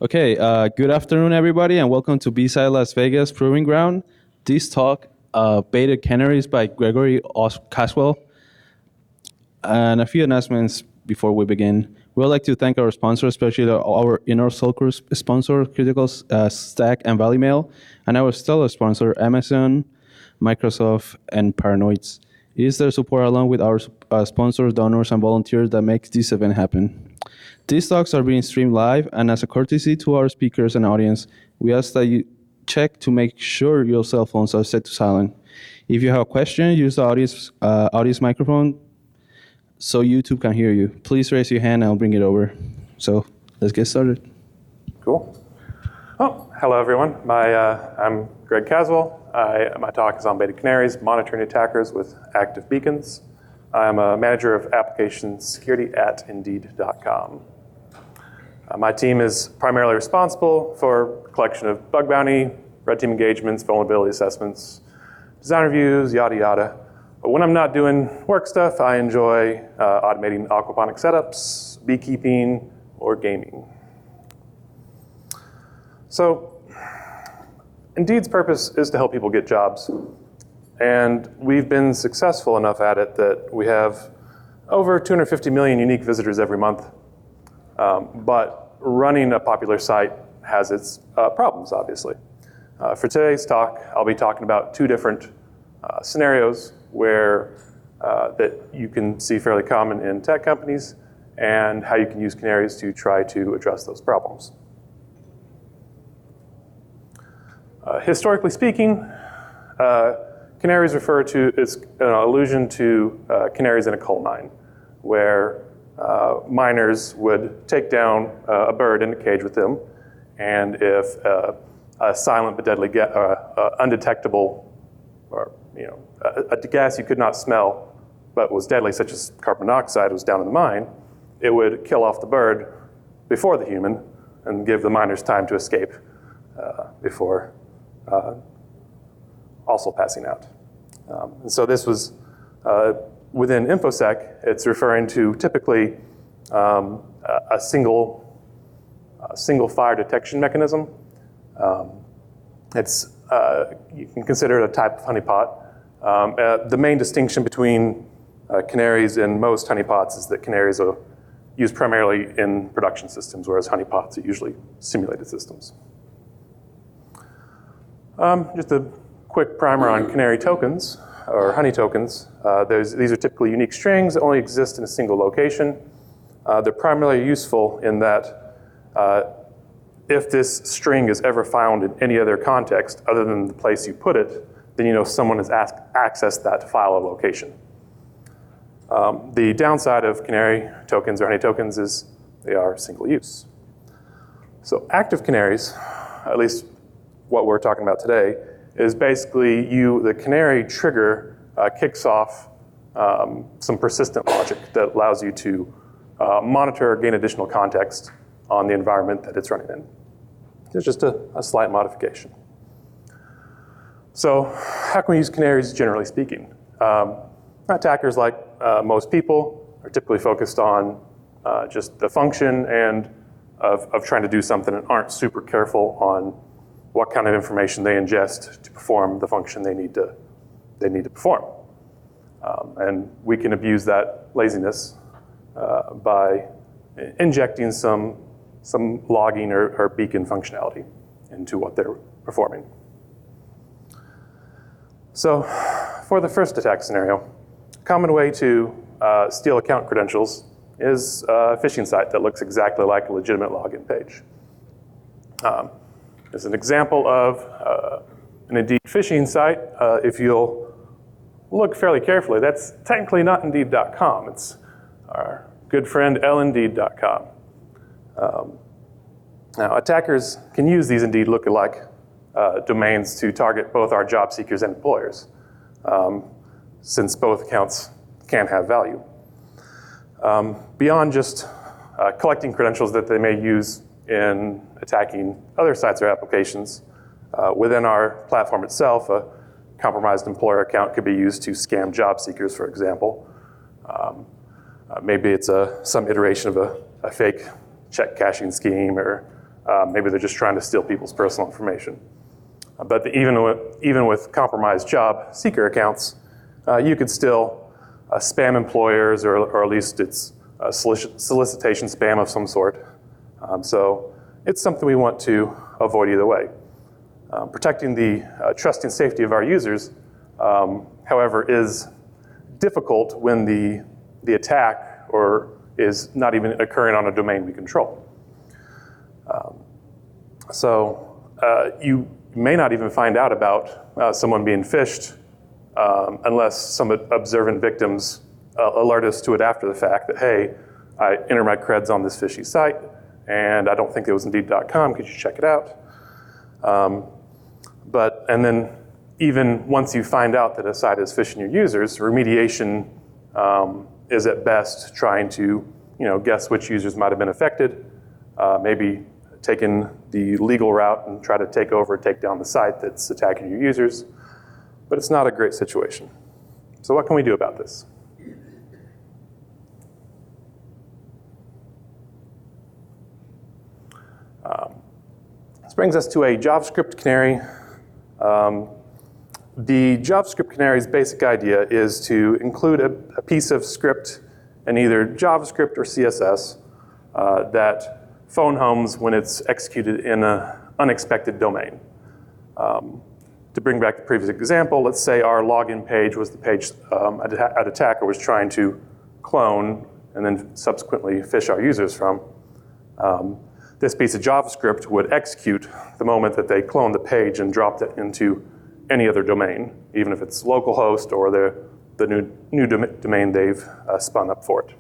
Okay, good afternoon, everybody, and welcome to B-Side Las Vegas Proving Ground. This talk, Beta Canaries by Gregory Caswell. And a few announcements before we begin. We would like to thank our sponsors, especially our inner circle sponsor, Critical Stack and Valley Mail, and our stellar sponsor, Amazon, Microsoft, and Paranoids. It is their support along with our sponsors, donors, and volunteers that makes this event happen. These talks are being streamed live, and as a courtesy to our speakers and audience, we ask that you check to make sure your cell phones are set to silent. If you have a question, use the audience microphone so YouTube can hear you. Please raise your hand and I'll bring it over. So let's get started. Cool. Oh, hello everyone. I'm Greg Caswell. My talk is on Beta Canaries, monitoring attackers with active beacons. I'm a manager of application security at Indeed.com. My team is primarily responsible for collection of bug bounty, red team engagements, vulnerability assessments, design reviews, yada yada. But when I'm not doing work stuff, I enjoy automating aquaponic setups, beekeeping, or gaming. So Indeed's purpose is to help people get jobs. And we've been successful enough at it that we have over 250 million unique visitors every month. But running a popular site has its problems, obviously. For today's talk, I'll be talking about two different scenarios where that you can see fairly common in tech companies and how you can use canaries to try to address those problems. Historically speaking, canaries refer to, it's an allusion to canaries in a coal mine, where miners would take down a bird in a cage with them, and if a silent but deadly, undetectable, or a gas you could not smell but was deadly, such as carbon monoxide, was down in the mine, it would kill off the bird before the human and give the miners time to escape before also passing out. And so this was, within InfoSec, it's referring to typically a single fire detection mechanism. You can consider it a type of honeypot. The main distinction between canaries and most honeypots is that canaries are used primarily in production systems, whereas honeypots are usually simulated systems. Just a quick primer on canary tokens, or honey tokens. These are typically unique strings that only exist in a single location. They're primarily useful in that if this string is ever found in any other context other than the place you put it, then you know someone has accessed that file or location. The downside of canary tokens or honey tokens is they are single use. So active canaries, at least what we're talking about today, is basically the canary trigger kicks off some persistent logic that allows you to monitor or gain additional context on the environment that it's running in. It's just a slight modification. So how can we use canaries generally speaking? Attackers, like most people, are typically focused on just the function and of trying to do something and aren't super careful on what kind of information they ingest to perform the function they need to perform. And we can abuse that laziness by injecting some logging or beacon functionality into what they're performing. So for the first attack scenario, a common way to steal account credentials is a phishing site that looks exactly like a legitimate login page. As an example of an Indeed phishing site, if you'll look fairly carefully, that's technically not Indeed.com. It's our good friend lindeed.com. Now, attackers can use these Indeed lookalike domains to target both our job seekers and employers, since both accounts can have value. Beyond just collecting credentials that they may use in attacking other sites or applications, within our platform itself, a compromised employer account could be used to scam job seekers, for example. Maybe it's some iteration of a fake check cashing scheme or Maybe they're just trying to steal people's personal information. But even with compromised job seeker accounts, you could still spam employers, or at least it's solicitation spam of some sort. So it's something we want to avoid either way. Protecting the trust and safety of our users, however, is difficult when the attack is not even occurring on a domain we control. So you may not even find out about someone being phished unless some observant victims alert us to it after the fact that, hey, I entered my creds on this fishy site, and I don't think it was Indeed.com. Could you check it out? And then even once you find out that a site is phishing your users, remediation is at best trying to guess which users might have been affected, maybe taking the legal route and try to take down the site that's attacking your users. But it's not a great situation. So what can we do about this? This brings us to a JavaScript canary. The JavaScript canary's basic idea is to include a piece of script in either JavaScript or CSS that phone homes when it's executed in an unexpected domain. To bring back the previous example, let's say our login page was the page an attacker was trying to clone and then subsequently phish our users from. This piece of JavaScript would execute the moment that they cloned the page and dropped it into any other domain, even if it's localhost or the new domain they've spun up for it.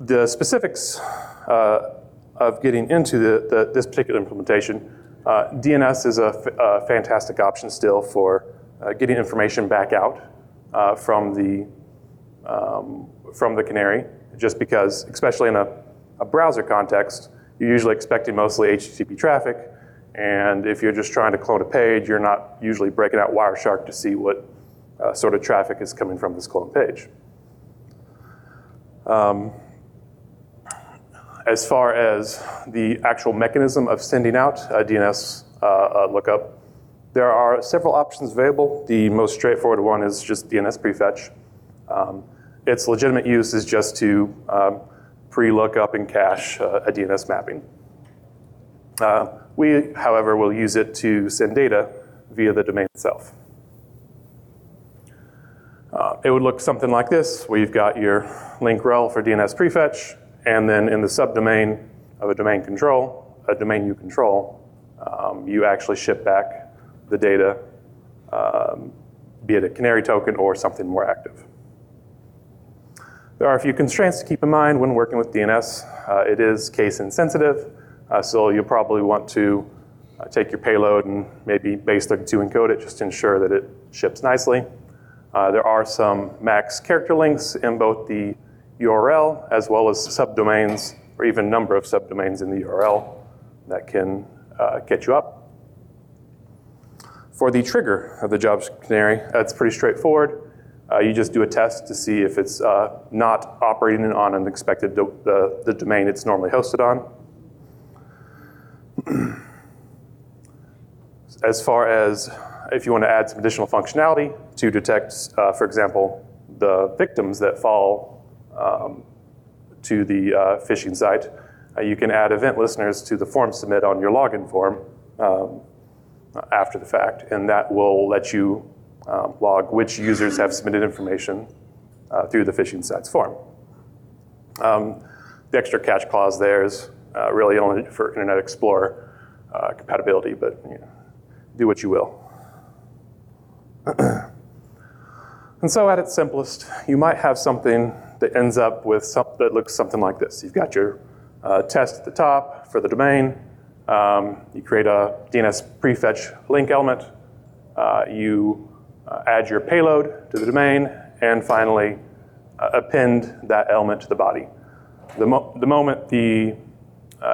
The specifics of getting into this particular implementation, DNS is a fantastic option still for getting information back out from the canary, just because, especially in a browser context, you're usually expecting mostly HTTP traffic, and if you're just trying to clone a page, you're not usually breaking out Wireshark to see what sort of traffic is coming from this clone page. As far as the actual mechanism of sending out a DNS lookup, there are several options available. The most straightforward one is just DNS Prefetch. Its legitimate use is just to pre-lookup and cache a DNS mapping. We, however, will use it to send data via the domain itself. It would look something like this, where you've got your link rel for DNS Prefetch, and then in the subdomain of a domain you control, you actually ship back the data, be it a canary token or something more active. There are a few constraints to keep in mind when working with DNS. It is case insensitive, so you'll probably want to take your payload and maybe base32 encode it just to ensure that it ships nicely. There are some max character lengths in both the URL as well as subdomains, or even number of subdomains in the URL that can catch you up. For the trigger of the JavaScript canary, it's pretty straightforward. You just do a test to see if it's not operating on an expected the domain it's normally hosted on. As far as if you want to add some additional functionality to detect, for example, the victims that fall to the phishing site, you can add event listeners to the form submit on your login form after the fact, and that will let you log which users have submitted information through the phishing sites form. The extra catch clause there is really only for Internet Explorer compatibility, but do what you will. And so at its simplest, you might have something that ends up with something that looks something like this. You've got your test at the top for the domain. You create a DNS prefetch link element. You add your payload to the domain, and finally append that element to the body. The moment the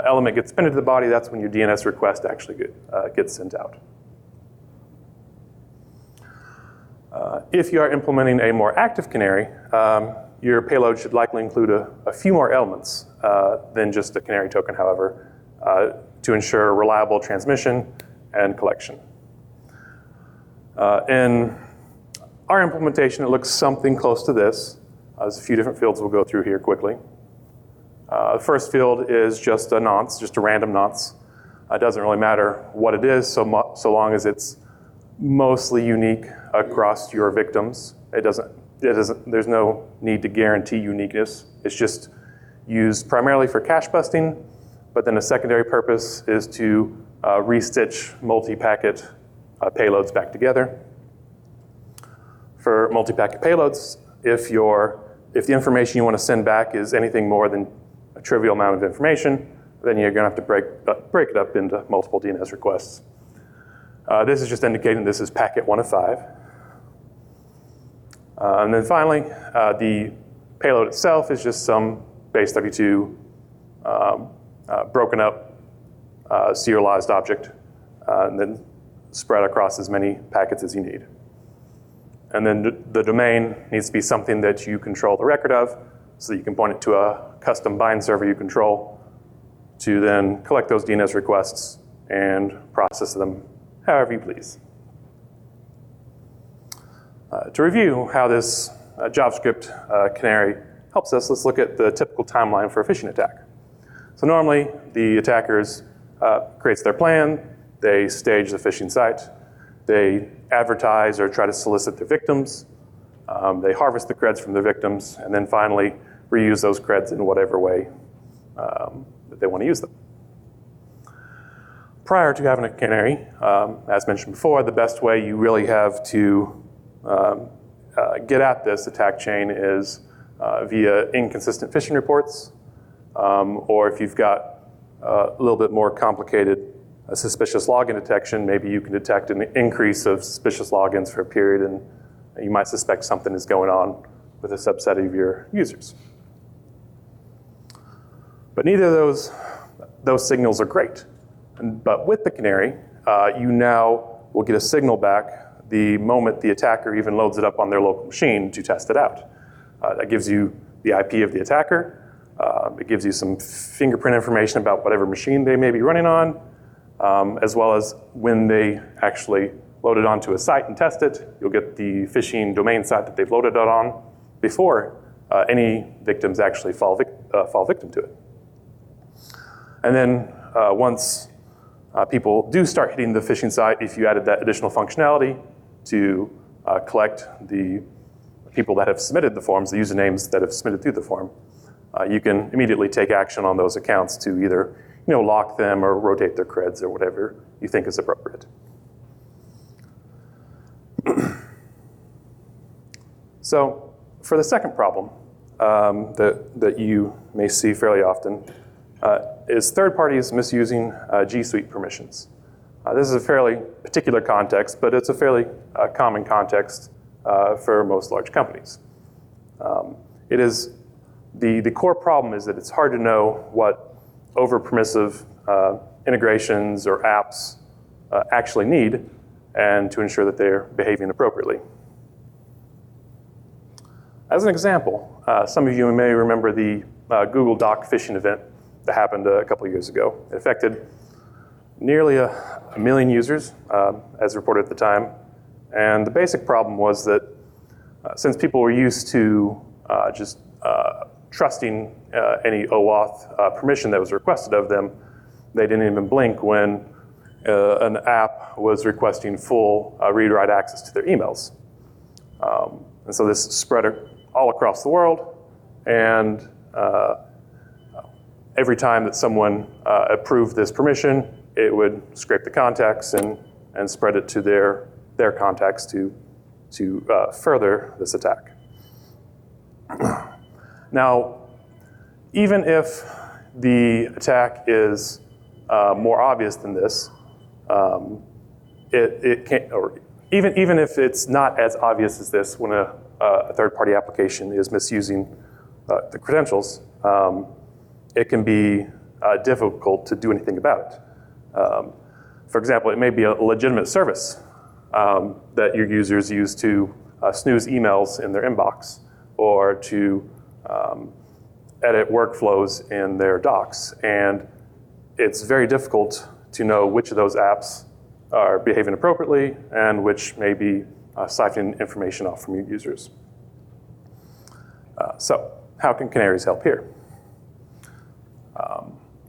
element gets pinned to the body, that's when your DNS request actually gets sent out. If you are implementing a more active canary, your payload should likely include a few more elements than just a canary token, however, to ensure reliable transmission and collection. In our implementation, it looks something close to this. There's a few different fields we'll go through here quickly. The first field is just a nonce, just a random nonce. It doesn't really matter what it is, so long as it's mostly unique across your victims. There's no need to guarantee uniqueness. It's just used primarily for cache busting, but then a secondary purpose is to restitch multi-packet payloads back together. For multi-packet payloads, if the information you want to send back is anything more than a trivial amount of information, then you're going to have to break it up into multiple DNS requests. This is just indicating this is packet 1 of 5. And then finally, the payload itself is just some base 32 broken up serialized object, and then spread across as many packets as you need. And then the domain needs to be something that you control the record of, so that you can point it to a custom bind server you control to then collect those DNS requests and process them however you please. To review how this JavaScript canary helps us, let's look at the typical timeline for a phishing attack. So normally, the attackers creates their plan, they stage the phishing site, they advertise or try to solicit their victims, they harvest the creds from their victims, and then finally reuse those creds in whatever way that they want to use them. Prior to having a canary, as mentioned before, the best way you really have to get at this attack chain is via inconsistent phishing reports, or if you've got a little bit more complicated suspicious login detection, maybe you can detect an increase of suspicious logins for a period, and you might suspect something is going on with a subset of your users. But neither of those signals are great. But with the canary, you now will get a signal back the moment the attacker even loads it up on their local machine to test it out. That gives you the IP of the attacker. It gives you some fingerprint information about whatever machine they may be running on, as well as when they actually load it onto a site and test it, you'll get the phishing domain site that they've loaded it on before any victims actually fall victim to it. And then once people do start hitting the phishing site, if you added that additional functionality to collect the people that have submitted the forms, the usernames that have submitted through the form, you can immediately take action on those accounts to either lock them or rotate their creds or whatever you think is appropriate. So for the second problem that you may see fairly often is third parties misusing G Suite permissions. This is a fairly particular context, but it's a fairly common context for most large companies. It is the core problem is that it's hard to know what over-permissive integrations or apps actually need, and to ensure that they're behaving appropriately. As an example, some of you may remember the Google Doc phishing event that happened a couple of years ago. It affected nearly a million users, as reported at the time. And the basic problem was that since people were used to just trusting any OAuth permission that was requested of them, they didn't even blink when an app was requesting full read-write access to their emails. And so this spread all across the world, and every time that someone approved this permission, it would scrape the contacts and spread it to their contacts to further this attack. Now, even if the attack is more obvious than this, it can't, or even if it's not as obvious as this, when a third-party application is misusing the credentials, it can be difficult to do anything about it. For example, it may be a legitimate service that your users use to snooze emails in their inbox or to edit workflows in their docs. And it's very difficult to know which of those apps are behaving appropriately and which may be siphoning information off from your users. So how can Canaries help here?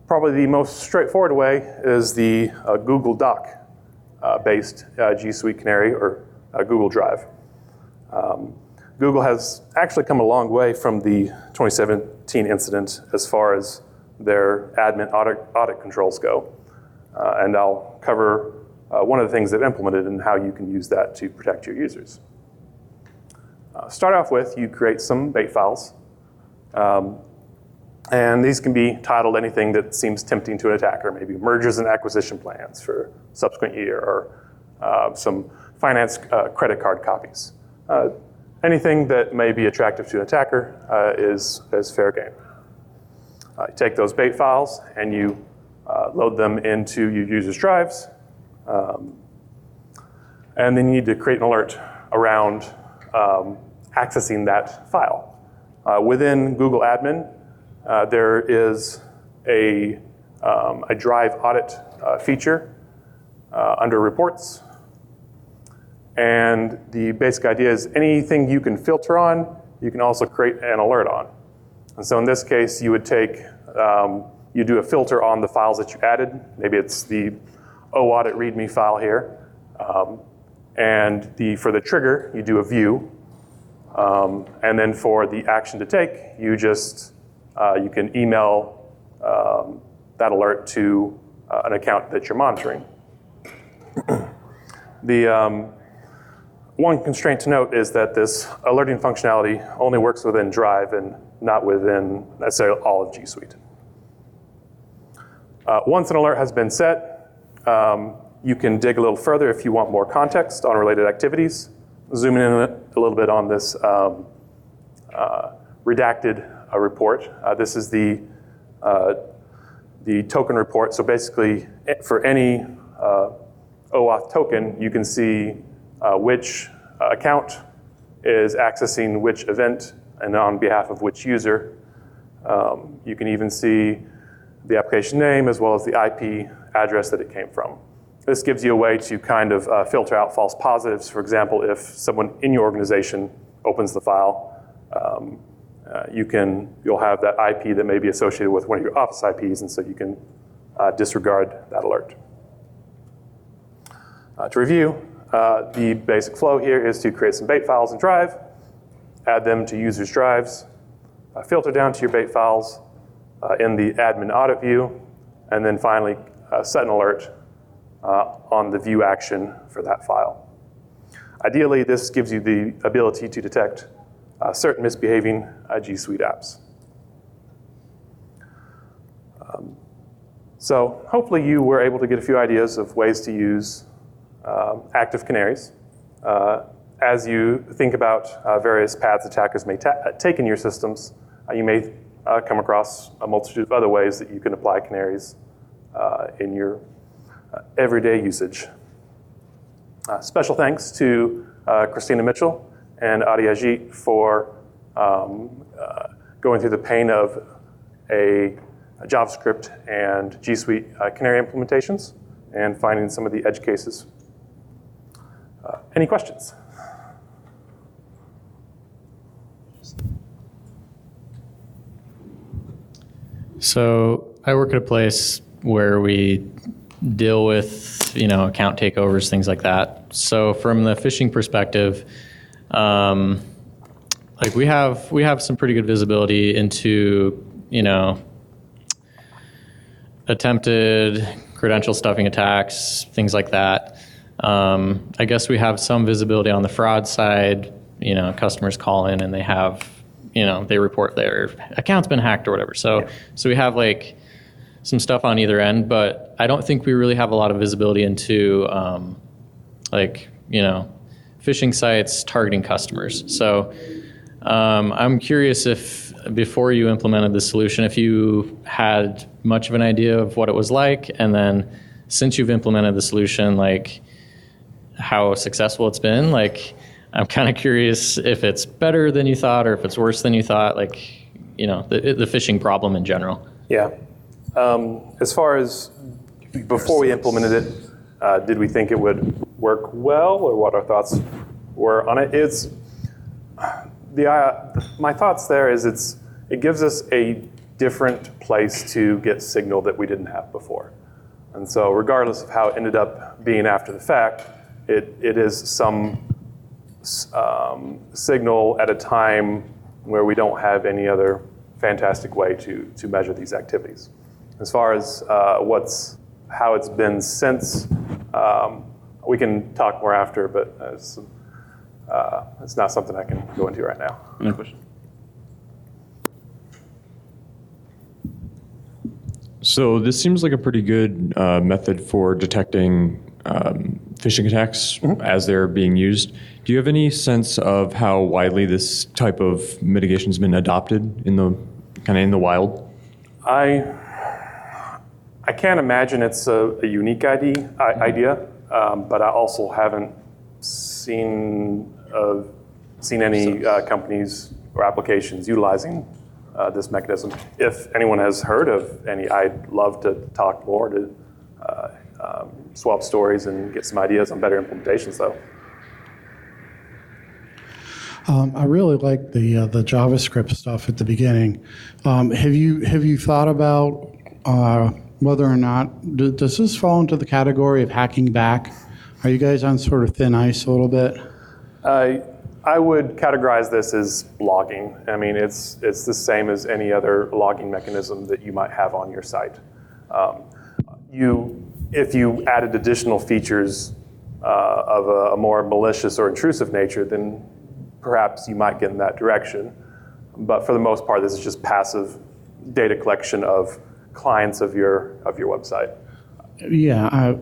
Probably the most straightforward way is the Google Doc-based G Suite Canary or Google Drive. Google has actually come a long way from the 2017 incident as far as their admin audit controls go. And I'll cover one of the things they've implemented and how you can use that to protect your users. Start off with, you create some bait files. And these can be titled anything that seems tempting to an attacker, maybe mergers and acquisition plans for subsequent year, or some finance credit card copies. Anything that may be attractive to an attacker is fair game. You take those bait files and you load them into your user's drives. And then you need to create an alert around accessing that file. Within Google Admin, there is a drive audit feature under reports. And the basic idea is anything you can filter on, you can also create an alert on. And so in this case, you would take, you do a filter on the files that you added. Maybe it's the Audit README file here. And for the trigger, you do a view. And then for the action to take, you just, you can email that alert to an account that you're monitoring. The one constraint to note is that this alerting functionality only works within Drive and not within necessarily all of G Suite. Once an alert has been set, you can dig a little further if you want more context on related activities. Zooming in a little bit on this redacted report. This is the token report. So basically, for any OAuth token, you can see which account is accessing which event and on behalf of which user. You can even see the application name as well as the IP address that it came from. This gives you a way to kind of filter out false positives. For example, if someone in your organization opens the file, you'll have that IP that may be associated with one of your office IPs, and so you can disregard that alert. To review, the basic flow here is to create some bait files in Drive, add them to users' drives, filter down to your bait files in the admin audit view, and then finally set an alert on the view action for that file. Ideally, this gives you the ability to detect certain misbehaving G Suite apps. So hopefully you were able to get a few ideas of ways to use active canaries. As you think about various paths attackers may take in your systems, you may come across a multitude of other ways that you can apply canaries in your everyday usage. Special thanks to Christina Mitchell and Adi Ajit for going through the pain of a JavaScript and G Suite Canary implementations and finding some of the edge cases. Any questions? So I work at a place where we deal with, account takeovers, things like that. So from the phishing perspective, we have some pretty good visibility into, attempted credential stuffing attacks, things like that. I guess we have some visibility on the fraud side. Customers call in and they have, they report their account's been hacked or whatever. So we have some stuff on either end, but I don't think we really have a lot of visibility into phishing sites targeting customers. So I'm curious if before you implemented the solution, if you had much of an idea of what it was like, and then since you've implemented the solution, how successful it's been. I'm kind of curious if it's better than you thought or if it's worse than you thought, like, the phishing problem in general. Yeah. As far as before we implemented it, did we think it would work well, or what our thoughts were on it? My thoughts there is it gives us a different place to get signal that we didn't have before. And so regardless of how it ended up being after the fact, it is some signal at a time where we don't have any other fantastic way to measure these activities. As far as how it's been since, we can talk more after, but it's not something I can go into right now. Any question? So this seems like a pretty good method for detecting phishing attacks as they're being used. Do you have any sense of how widely this type of mitigation has been adopted in the wild? I can't imagine it's a unique idea, but I also haven't seen any companies or applications utilizing this mechanism. If anyone has heard of any, I'd love to talk more to swap stories and get some ideas on better implementations, though. I really like the JavaScript stuff at the beginning. Have you thought about whether or not does this fall into the category of hacking back? Are you guys on sort of thin ice a little bit? I would categorize this as logging. I mean, it's the same as any other logging mechanism that you might have on your site. If you added additional features of a more malicious or intrusive nature, then perhaps you might get in that direction. But for the most part, this is just passive data collection of clients of your website. Yeah,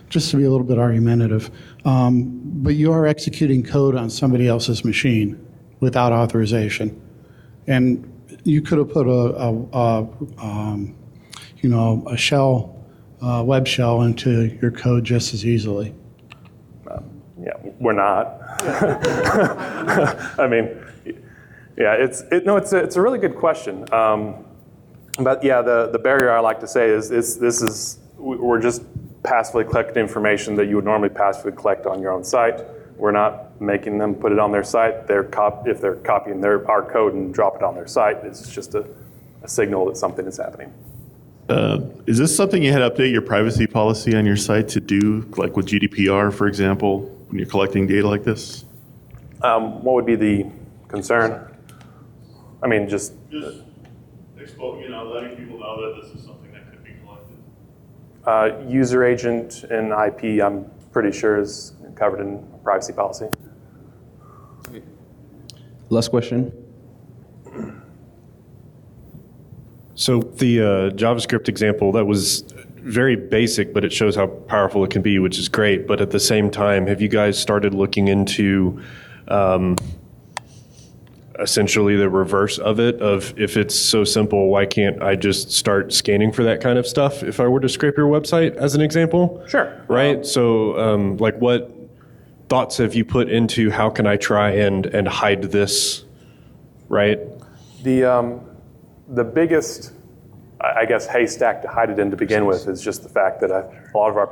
just to be a little bit argumentative, but you are executing code on somebody else's machine without authorization, and you could have put a shell, web shell into your code just as easily. Yeah, we're not. I mean, yeah, it's a really good question. But yeah, the barrier I like to say is we're just passively collecting information that you would normally passively collect on your own site. We're not making them put it on their site. If they're copying our code and drop it on their site, it's just a signal that something is happening. Is this something you had to update your privacy policy on your site to do, like with GDPR, for example, when you're collecting data like this? What would be the concern? I mean, just letting people know that this is something that could be collected. User agent and IP, I'm pretty sure is covered in privacy policy. Last question. So the JavaScript example, that was very basic, but it shows how powerful it can be, which is great. But at the same time, have you guys started looking into essentially the reverse of it, of if it's so simple, why can't I just start scanning for that kind of stuff if I were to scrape your website, as an example? Sure. Right? So what thoughts have you put into how can I try and hide this, right? The biggest, I guess, haystack to hide it in to begin with is just the fact that a lot of our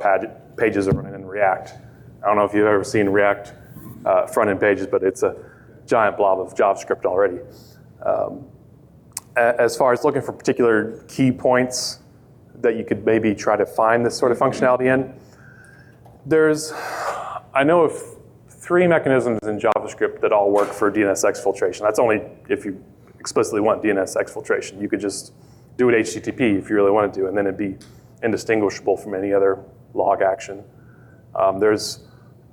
pages are running in React. I don't know if you've ever seen React front-end pages, but it's a giant blob of JavaScript already. As far as looking for particular key points that you could maybe try to find this sort of functionality in, I know of 3 mechanisms in JavaScript that all work for DNS exfiltration. That's only if you explicitly want DNS exfiltration. You could just do it HTTP if you really wanted to, and then it'd be indistinguishable from any other log action. There's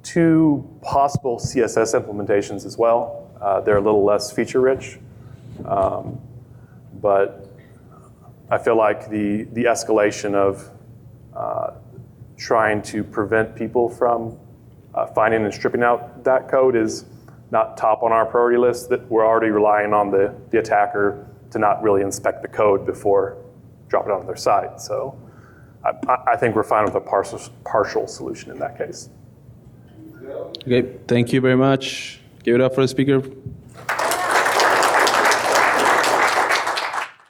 2 possible CSS implementations as well. They're a little less feature-rich, but I feel like the escalation of trying to prevent people from finding and stripping out that code is not top on our priority list. That we're already relying on the attacker to not really inspect the code before dropping it onto their site. So I think we're fine with a partial solution in that case. Okay, thank you very much. Give it up for the speaker